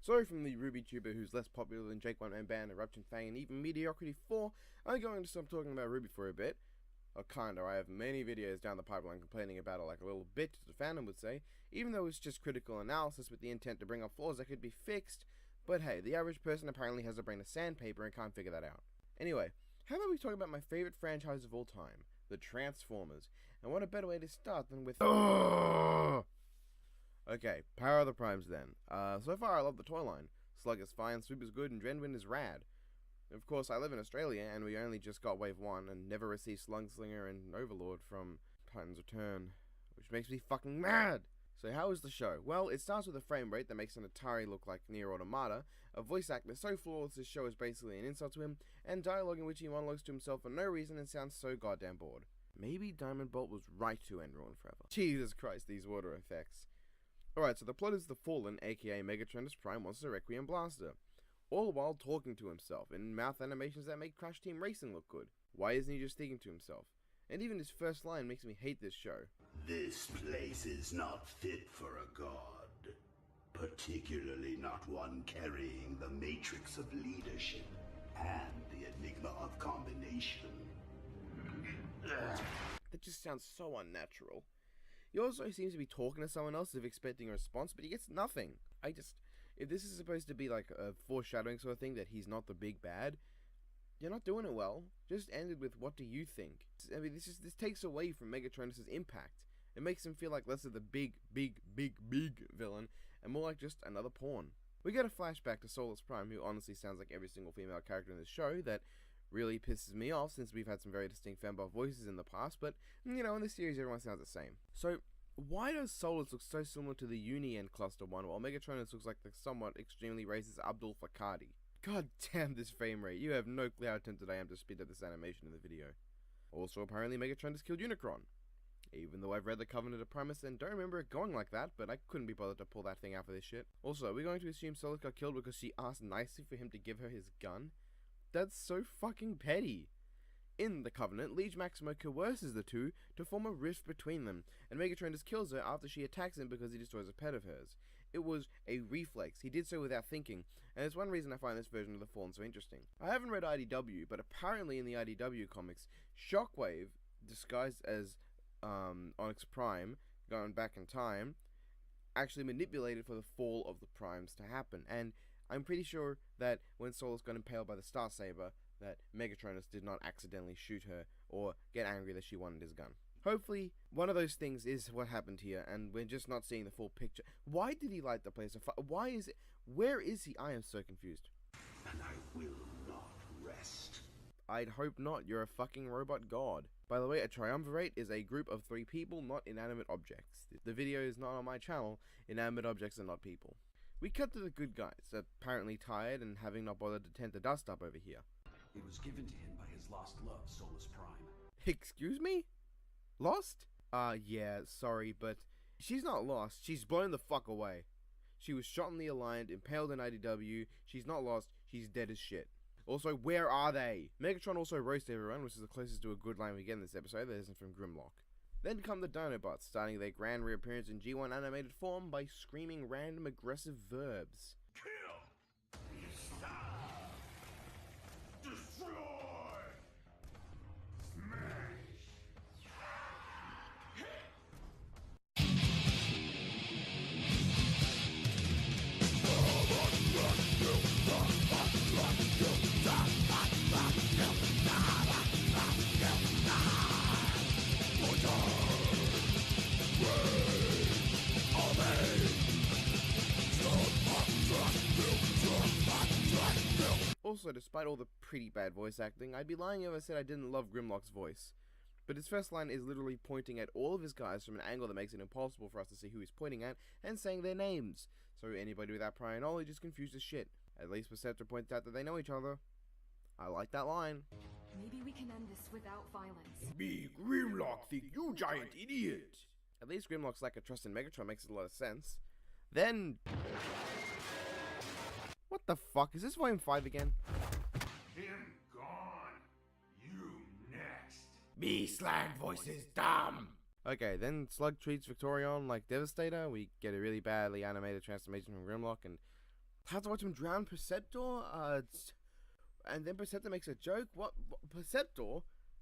So from the RubyTuber who's less popular than Jake One Man Band, Eruption Fang, and even Mediocrity 4, I'm going to stop talking about Ruby for a bit. Or kinda, I have many videos down the pipeline complaining about it like a little bitch, as the fandom would say, even though it's just critical analysis with the intent to bring up flaws that could be fixed, but hey, the average person apparently has a brain of sandpaper and can't figure that out. Anyway, how about we talk about my favorite franchise of all time, the Transformers, and what a better way to start than with Okay, Power of the Primes then. So far I love the toy line. Slug is fine, Swoop is good, and Drenwin is rad. Of course, I live in Australia, and we only just got Wave 1, and never received Slugslinger and Overlord from Titan's Return, which makes me fucking mad! So how is the show? Well, it starts with a frame rate that makes an Atari look like Nier Automata, a voice actor so flawless this show is basically an insult to him, and dialogue in which he monologues to himself for no reason and sounds so goddamn bored. Maybe Diamond Bolt was right to end Ruin Forever. Jesus Christ, these water effects. Alright, so the plot is the Fallen, aka Megatronus Prime, wants a Requiem Blaster, all while talking to himself, in mouth animations that make Crash Team Racing look good. Why isn't he just thinking to himself? And even his first line makes me hate this show. This place is not fit for a god, particularly not one carrying the matrix of leadership and the enigma of combination. That just sounds so unnatural. He also seems to be talking to someone else as if expecting a response, but he gets nothing. If this is supposed to be like a foreshadowing sort of thing that he's not the big bad, you're not doing it well. Just ended with, what do you think? I mean, this takes away from Megatronus' impact. It makes him feel like less of the big villain, and more like just another pawn. We get a flashback to Solus Prime, who honestly sounds like every single female character in the show, that really pisses me off since we've had some very distinct femboy voices in the past, but, you know, in this series everyone sounds the same. So, why does Solus look so similar to the Uni-End Cluster one, while Megatronus looks like the somewhat extremely racist Abdul Fakadi? God damn this frame rate, you have no clue how tempted I am to speed up this animation in the video. Also, apparently Megatronus killed Unicron. Even though I've read the Covenant of Primus and don't remember it going like that, but I couldn't be bothered to pull that thing out for this shit. Also, we're going to assume Solus got killed because she asked nicely for him to give her his gun? That's so fucking petty. In the Covenant, Liege Maximo coerces the two to form a rift between them, and Megatronus kills her after she attacks him because he destroys a pet of hers. It was a reflex, he did so without thinking, and it's one reason I find this version of the Fallen so interesting. I haven't read IDW, but apparently in the IDW comics, Shockwave, disguised as Onyx Prime, going back in time, actually manipulated for the fall of the Primes to happen, and I'm pretty sure that when Solus got impaled by the Star Saber, that Megatronus did not accidentally shoot her or get angry that she wanted his gun. Hopefully, one of those things is what happened here, and we're just not seeing the full picture. Why did he light the place on fire? Why is it? Where is he? I am so confused. And I will not rest. I'd hope not, you're a fucking robot god. By the way, a triumvirate is a group of 3 people, not inanimate objects. The video is not on my channel, inanimate objects are not people. We cut to the good guys, apparently tired and having not bothered to tent the dust up over here. It was given to him by his lost love, Solus Prime. Excuse me? Lost? Yeah, sorry, but she's not lost. She's blown the fuck away. She was shot in the Aligned, impaled in IDW. She's not lost. She's dead as shit. Also, where are they? Megatron also roasts everyone, which is the closest to a good line we get in this episode that isn't from Grimlock. Then come the Dinobots, starting their grand reappearance in G1 animated form by screaming random aggressive verbs. Kill! Stop! Destroy! Smash! Also, despite all the pretty bad voice acting, I'd be lying if I said I didn't love Grimlock's voice. But his first line is literally pointing at all of his guys from an angle that makes it impossible for us to see who he's pointing at, and saying their names. So anybody without prior knowledge is confused as shit. At least Perceptor points out that they know each other. I like that line. Maybe we can end this without violence. Me, Grimlock, think you giant idiot! At least Grimlock's lack of trust in Megatron makes a lot of sense. Then... What the fuck? Is this Volume 5 again? Him gone. You next. Me slang voice is dumb! Okay, then Slug treats Victorion like Devastator. We get a really badly animated transformation from Grimlock, and Have to watch him drown Perceptor? And then Perceptor makes a joke? What? Perceptor?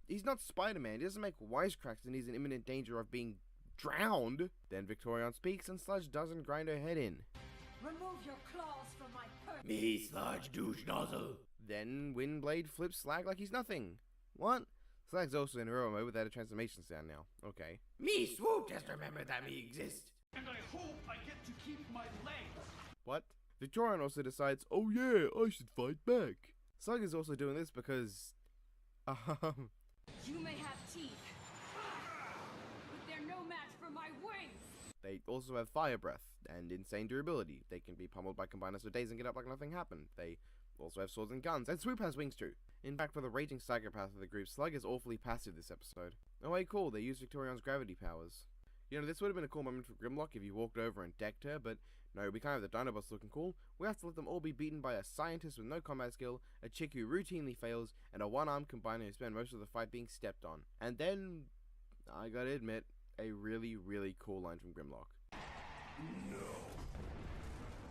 He's not Spider-Man. He doesn't make wisecracks and he's in imminent danger of being drowned. Then Victorion speaks and Sludge doesn't grind her head in. Remove your claws from my person. Me, Sludge douche nozzle. Then Windblade flips Slag like he's nothing. What? Slag's also in hero mode without a transformation sound now. Okay. Me, Swoop, just remember that me exist. And I hope I get to keep my leg. What? Victorion also decides, oh yeah, I should fight back. Slug is also doing this because... You may have teeth, but they're no match for my wings! They also have fire breath and insane durability. They can be pummeled by combiners for days and get up like nothing happened. They also have swords and guns, and Swoop has wings too. In fact, for the raging psychopath of the group, Slug is awfully passive this episode. Oh wait, cool, they use Victorion's gravity powers. You know, this would have been a cool moment for Grimlock if you walked over and decked her, but no, we can't have the Dinobots looking cool. We have to let them all be beaten by a scientist with no combat skill, a chick who routinely fails, and a one-armed combiner who spent most of the fight being stepped on. And then, I gotta admit, a really, really cool line from Grimlock. No.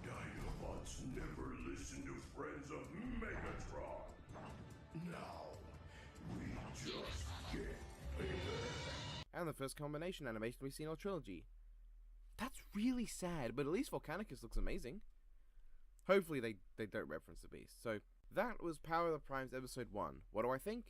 Dinobots never listen to friends of Megatron. Now, we just get payback. And the first combination animation we've seen all trilogy. That's really sad, but at least Volcanicus looks amazing. Hopefully they don't reference the beast. So, that was Power of the Primes episode 1. What do I think?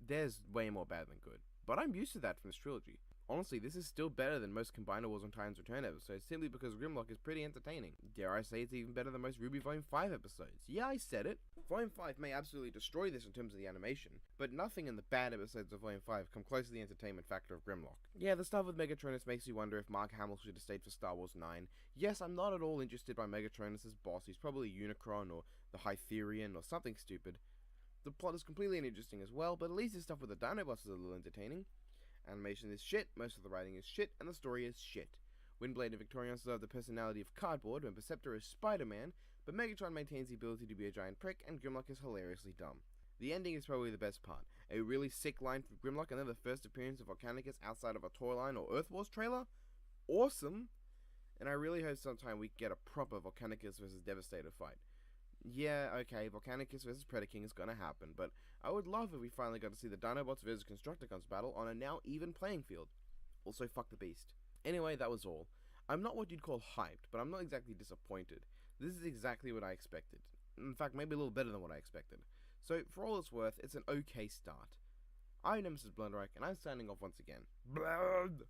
There's way more bad than good. But I'm used to that from this trilogy. Honestly, this is still better than most Combiner Wars on Titan's Return episodes, simply because Grimlock is pretty entertaining. Dare I say it's even better than most RWBY Volume 5 episodes. Yeah, I said it. Volume 5 may absolutely destroy this in terms of the animation, but nothing in the bad episodes of Volume 5 come close to the entertainment factor of Grimlock. Yeah, the stuff with Megatronus makes you wonder if Mark Hamill should have stayed for Star Wars 9. Yes, I'm not at all interested by Megatronus' boss. He's probably Unicron or the Hytherian or something stupid. The plot is completely uninteresting as well, but at least his stuff with the Dinobots is a little entertaining. Animation is shit, most of the writing is shit, and the story is shit. Windblade and Victorion still have the personality of cardboard when Perceptor is Spider-Man, but Megatron maintains the ability to be a giant prick, and Grimlock is hilariously dumb. The ending is probably the best part. A really sick line from Grimlock, and then the first appearance of Volcanicus outside of a Toyline or Earth Wars trailer? Awesome! And I really hope sometime we get a proper Volcanicus vs Devastator fight. Yeah, okay, Volcanicus vs Predaking is gonna happen, but I would love if we finally got to see the Dinobots vs Constructicons battle on a now even playing field. Also, fuck the beast. Anyway, that was all. I'm not what you'd call hyped, but I'm not exactly disappointed. This is exactly what I expected. In fact, maybe a little better than what I expected. So, for all it's worth, it's an okay start. I'm Nemesis Blunderike, and I'm signing off once again. Blood!